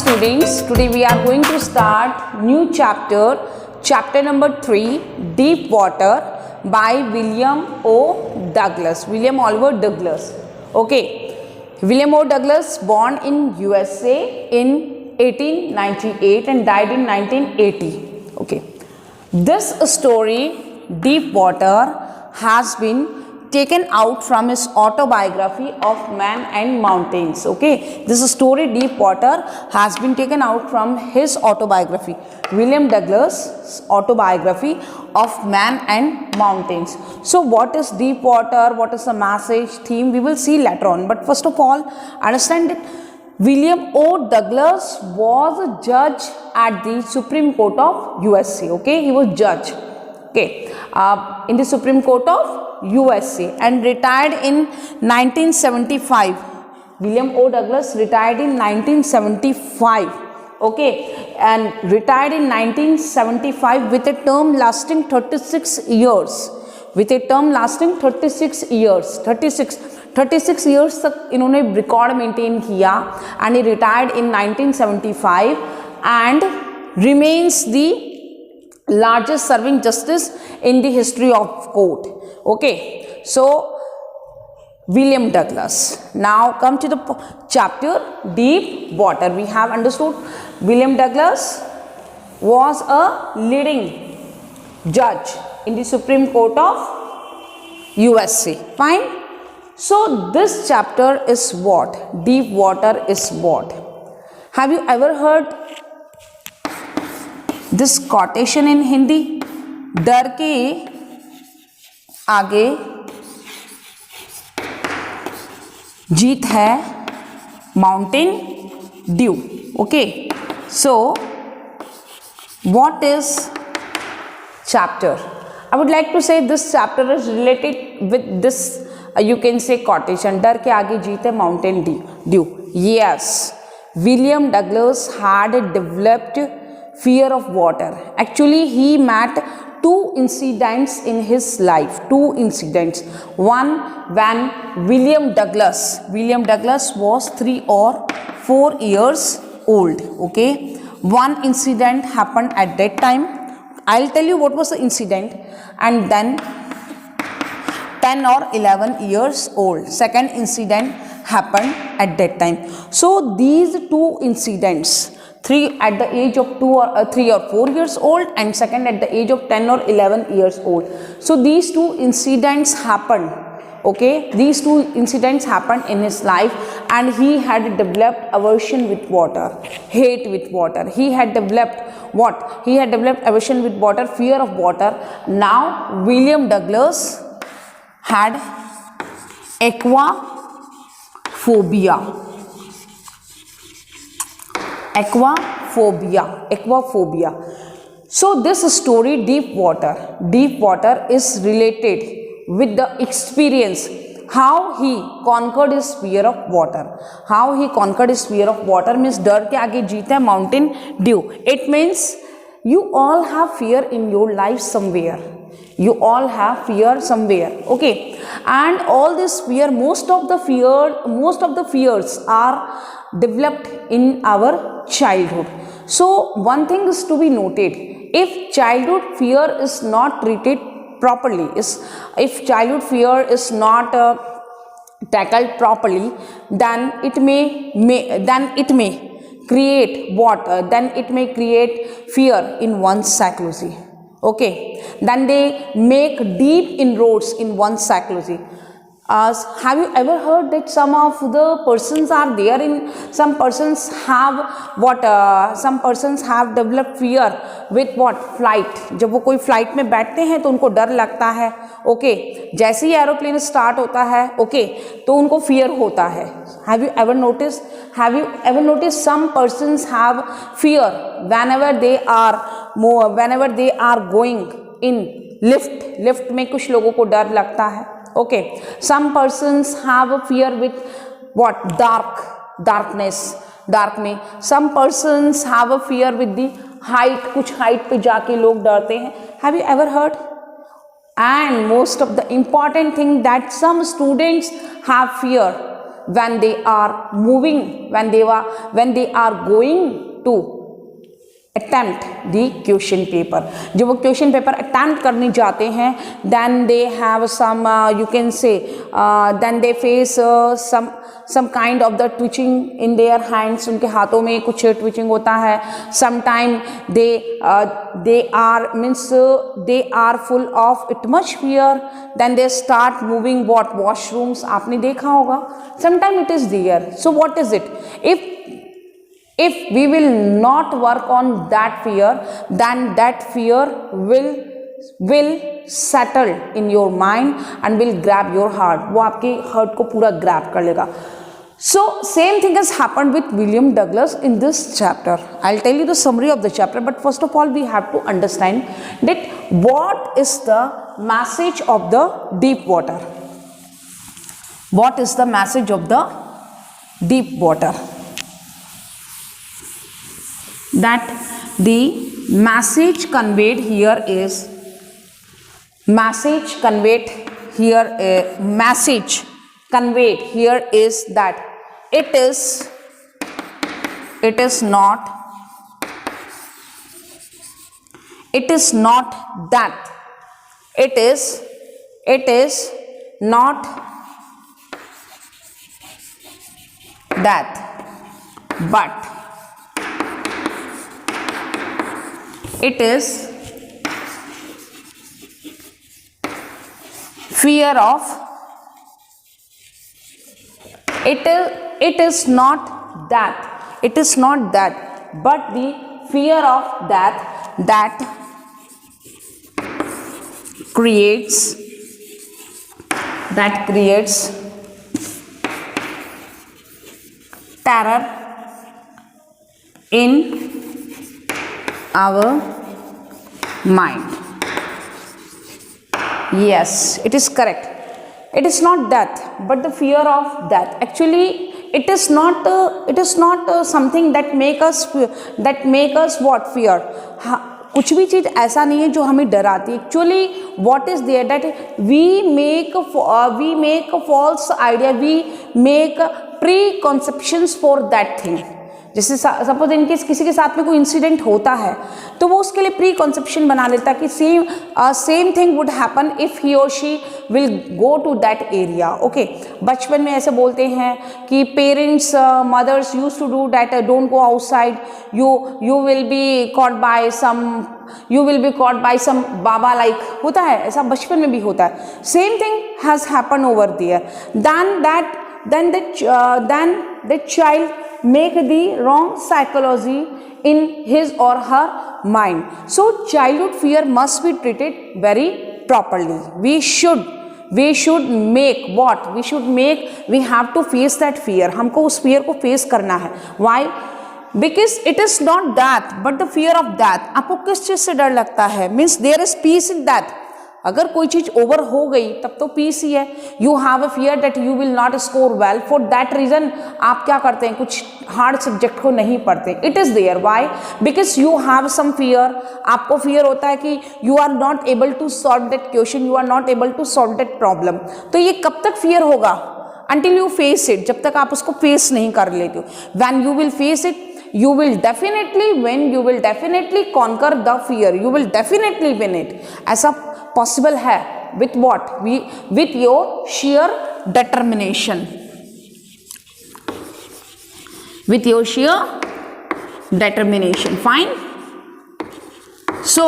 students, today we are going to start new chapter number 3, Deep Water by William O. Douglas. William Oliver Douglas. Okay, William O. Douglas born in USA in 1898 and died in 1980. Okay, this story, Deep Water, has been taken out from his autobiography of Man and Mountains. Okay, this story Deep Water has been taken out from his autobiography, William Douglas' autobiography of Man and Mountains. So what is Deep Water, what is the message, theme, we will see later on. But first of all, understand that William O. Douglas was a judge at the Supreme Court of USA. Okay, he was judge, okay, in the Supreme Court of USA and retired in 1975. William O. Douglas retired in 1975. Okay, and retired in 1975 with a term lasting 36 years. With a term lasting 36 years. 36 years तक इन्होंने record maintain किया and he retired in 1975 and remains the largest serving justice in the history of court. Okay, so William Douglas. Now come to the chapter Deep Water. We have understood William Douglas was a leading judge in the Supreme Court of USA. Fine. So this chapter is what? Deep Water is what? Have you ever heard this quotation in Hindi? डर के आगे जीत है Mountain Dew. Okay, so what is chapter? I would like to say this chapter is related with this you can say quotation, डर के आगे जीत है Mountain Dew. Yes, William Douglas had developed fear of water. Actually, he met two incidents in his life. Two incidents. One, when William Douglas was 3 or 4 years old. Okay, one incident happened at that time. I'll tell you what was the incident, and then 10 or 11 years old. Second incident happened at that time. So these two incidents, 3 at the age of 3 or 4 years old and second at the age of 10 or 11 years old. So these two incidents happened. Okay, these two incidents happened in his life and he had developed aversion with water, hate with water. He had developed what? He had developed aversion with water, fear of water. Now William Douglas had aquaphobia. So this story, Deep Water is related with the experience, how he conquered his fear of water. How he conquered his fear of water means डर के आगे जीता है mountain dew. It means you all have fear in your life somewhere. You all have fear somewhere. Okay, and all this fear, most of the fears are developed in our childhood. So one thing is to be noted: if childhood fear is not treated properly, if childhood fear is not tackled properly, then it may create what? Then it may create fear in one's psychology. Okay, then they make deep inroads in one's psychology. Have you ever heard that some of the persons are there in, some persons have developed fear with what? Flight. जब वो कोई flight में बैठते हैं तो उनको डर लगता है. ओके, जैसे ही एरोप्लेन स्टार्ट होता है, ओके, तो उनको फियर होता है. Have you ever noticed some persons have fear whenever they are going in lift में कुछ लोगों को डर लगता है. Okay, some persons have a fear with what? Darkness. Dark में. Some persons have a fear with the height. कुछ height पे जाके लोग डरते हैं. Have you ever heard? And most of the important thing that some students have fear when they are moving, when they are going to attempt the question paper. जब वो question paper attempt करने जाते हैं, then they have some you can say then they face some kind of the twitching in their hands. उनके हाथों में कुछ twitching होता है. Sometime they are full of it much fear. Then they start moving what washrooms. आपने देखा होगा. Sometime it is there. So what is it? If we will not work on that fear, then that fear will settle in your mind and will grab your heart. वो आपके heart को पूरा grab कर लेगा. So same thing has happened with William Douglas in this chapter. I'll tell you the summary of the chapter, but first of all we have to understand that what is the message of the deep water. What is the message of the deep water? That the message conveyed here is that it is not that it is not that, but it is fear of it is not that but the fear of that creates terror in our mind. Yes, it is correct. It is not that, but the fear of that. Actually, it is not something that make us what fear. कुछ भी चीज़ ऐसा नहीं है जो हमें डराती. Actually, what is there that we make a false idea, we make preconceptions for that thing. जैसे suppose इनके किसी के साथ में कोई इंसिडेंट होता है तो वो उसके लिए प्री कॉन्सेप्शन बना लेता है कि same thing would happen if he और she will go to that area. Okay, बचपन में ऐसे बोलते हैं कि parents mothers use to do that, don't go outside, you will be caught by some baba like. होता है ऐसा, बचपन में भी होता है. Same thing has happen over there. then the child make the wrong psychology in his or her mind. So childhood fear must be treated very properly. We should make what we have to face that fear. हमको उस fear को face करना है. Why? Because it is not that but the fear of that. आपको किस चीज से डर लगता है? Means there is peace in that. अगर कोई चीज ओवर हो गई तब तो पीस ही है. You have a fear that you will not score well, for that reason आप क्या करते हैं, कुछ हार्ड सब्जेक्ट को नहीं पढ़ते. It is there. Why? Because you have some fear. आपको फियर होता है कि you are not able to solve that question, you are not able to solve that problem. तो ये कब तक फियर होगा? Until you face it. जब तक आप उसको फेस नहीं कर लेते हो. When you will face it, you will definitely conquer the fear, you will definitely win it. ऐसा possible है with what? With your sheer determination. With your sheer determination. Fine. So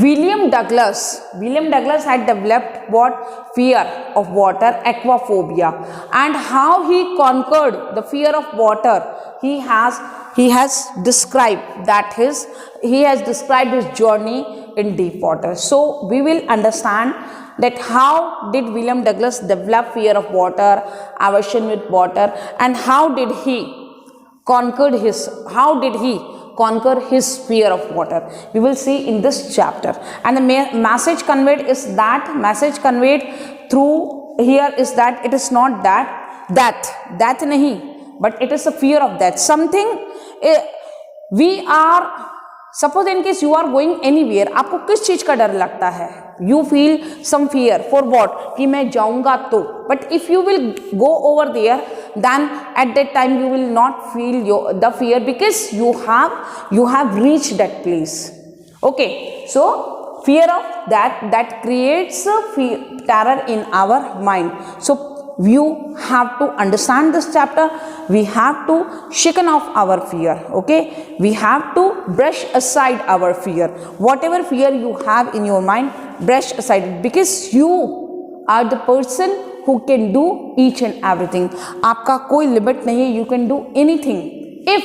William Douglas had developed what? Fear of water, aquaphobia, and how he conquered the fear of water. He has described his journey in deep water. So we will understand that how did William Douglas develop fear of water, aversion with water, and how did he conquer his fear of water. We will see in this chapter. And the message conveyed through here is that it is not that nahi, but it is a fear of that. Something we are, suppose in case you are going anywhere, आपको किस चीज का डर लगता है? You feel some fear for what? कि मैं जाऊंगा तो. But if you will go over there, then at that time you will not feel the fear, because you have reached that place. Okay, so fear of that creates a terror in our mind. So you have to understand this chapter. We have to shaken off our fear. Okay, we have to brush aside our fear. Whatever fear you have in your mind, brush aside, because you are the person who can do each and everything. आपका कोई limit नहीं है. You can do anything if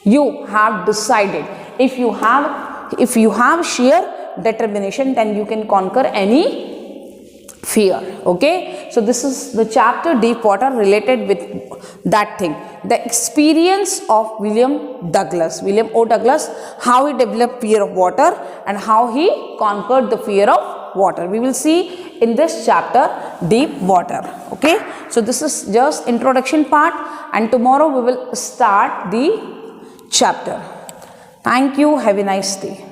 you have decided. If you have sheer determination, then you can conquer any fear. Okay, so this is the chapter deep water related with that thing, the experience of William O. Douglas, how he developed fear of water and how he conquered the fear of water. We will see in this chapter deep water. Okay, so this is just introduction part, and tomorrow we will start the chapter. Thank you. Have a nice day.